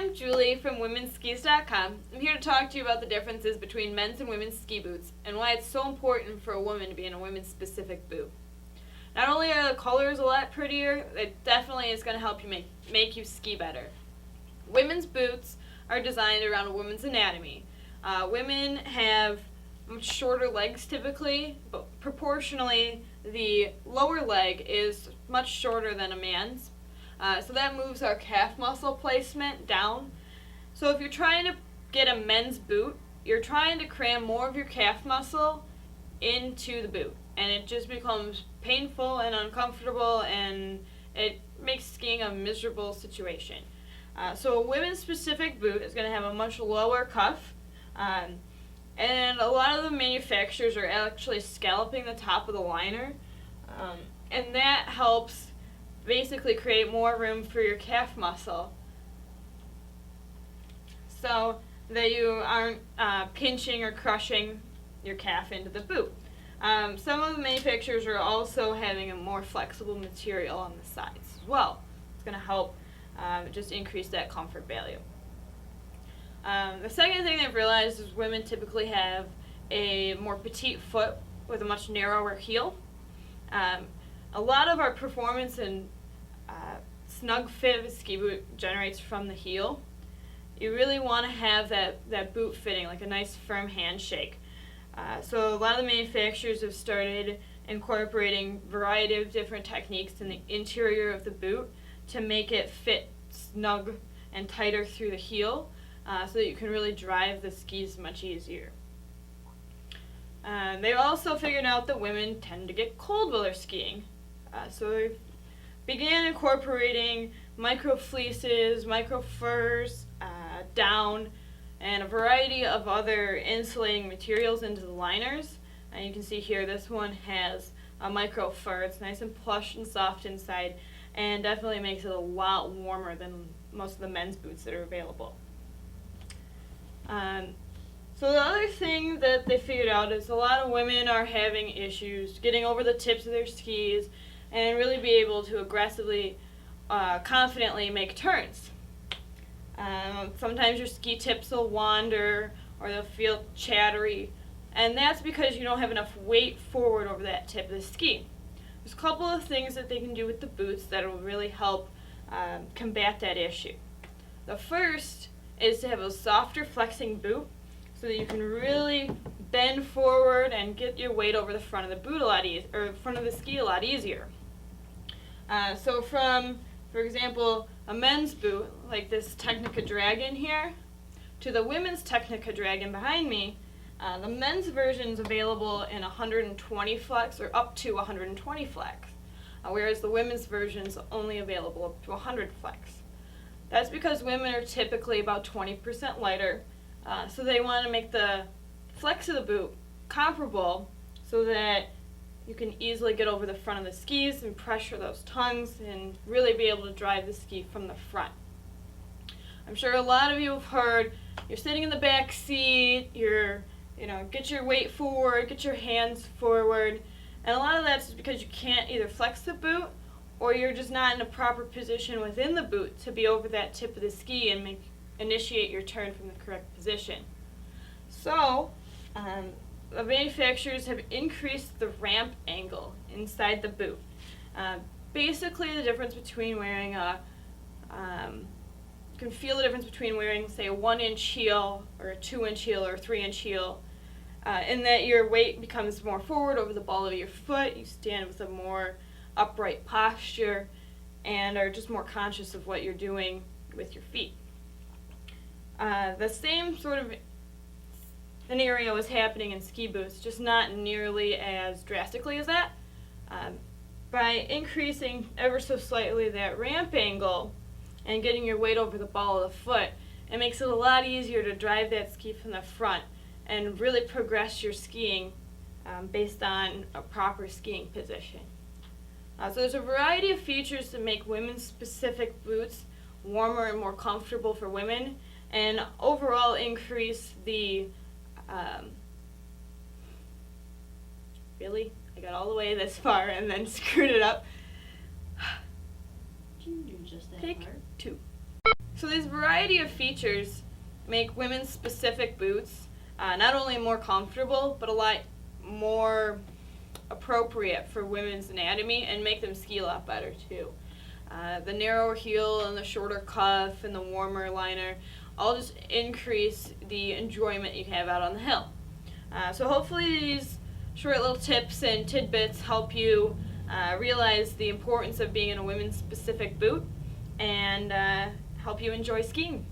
I'm Julie from WomenSkis.com. I'm here to talk to you about the differences between men's and women's ski boots and why it's so important for a woman to be in a women's specific boot. Not only are the colors a lot prettier, it definitely is going to help you make you ski better. Women's boots are designed around a woman's anatomy. Women have much shorter legs typically, but proportionally the lower leg is much shorter than a man's. So that moves our calf muscle placement down. So if you're trying to get a men's boot, you're trying to cram more of your calf muscle into the boot. And it just becomes painful and uncomfortable, and it makes skiing a miserable situation. So a women's specific boot is going to have a much lower cuff. And a lot of the manufacturers are actually scalloping the top of the liner. And that helps basically create more room for your calf muscle so that you aren't pinching or crushing your calf into the boot. Some of the manufacturers are also having a more flexible material on the sides as well. It's going to help just increase that comfort value. The second thing they've realized is women typically have a more petite foot with a much narrower heel. A lot of our performance and snug fit of a ski boot generates from the heel. You really want to have that boot fitting, like a nice firm handshake. So a lot of the manufacturers have started incorporating a variety of different techniques in the interior of the boot to make it fit snug and tighter through the heel so that you can really drive the skis much easier. They've also figured out that women tend to get cold while they're skiing. So they began incorporating micro fleeces, micro furs, down, and a variety of other insulating materials into the liners. And you can see here this one has a micro fur. It's nice and plush and soft inside, and definitely makes it a lot warmer than most of the men's boots that are available. So the other thing that they figured out is a lot of women are having issues getting over the tips of their skis and really be able to aggressively, confidently make turns. Sometimes your ski tips will wander or they'll feel chattery, and that's because you don't have enough weight forward over that tip of the ski. There's a couple of things that they can do with the boots that will really help combat that issue. The first is to have a softer flexing boot so that you can really bend forward and get your weight over the front of the boot a lot or front of the ski a lot easier. So from, for example, a men's boot like this Technica Dragon here to the women's Technica Dragon behind me, the men's version is available in 120 flex or up to 120 flex, whereas the women's version is only available up to 100 flex. That's because women are typically about 20% lighter, so they want to make the flex of the boot comparable so that you can easily get over the front of the skis and pressure those tongues and really be able to drive the ski from the front. I'm sure a lot of you have heard, you're sitting in the back seat, get your weight forward, get your hands forward, and a lot of that's because you can't either flex the boot or you're just not in a proper position within the boot to be over that tip of the ski and initiate your turn from the correct position. So, the manufacturers have increased the ramp angle inside the boot. Basically, the difference between wearing you can feel the difference between wearing, say, a 1-inch heel or a 2-inch heel or a 3-inch heel, in that your weight becomes more forward over the ball of your foot. You stand with a more upright posture and are just more conscious of what you're doing with your feet. The same sort of scenario is happening in ski boots, just not nearly as drastically as that. By increasing ever so slightly that ramp angle and getting your weight over the ball of the foot, it makes it a lot easier to drive that ski from the front and really progress your skiing based on a proper skiing position. So there's a variety of features to make women's specific boots warmer and more comfortable for women, and overall increase the really? I got all the way this far and then screwed it up. You can do just that Take part. 2. So these variety of features make women's specific boots not only more comfortable, but a lot more appropriate for women's anatomy and make them ski a lot better too. The narrower heel and the shorter cuff and the warmer liner all just increase the enjoyment you have out on the hill. So hopefully these short little tips and tidbits help you realize the importance of being in a women's specific boot and help you enjoy skiing.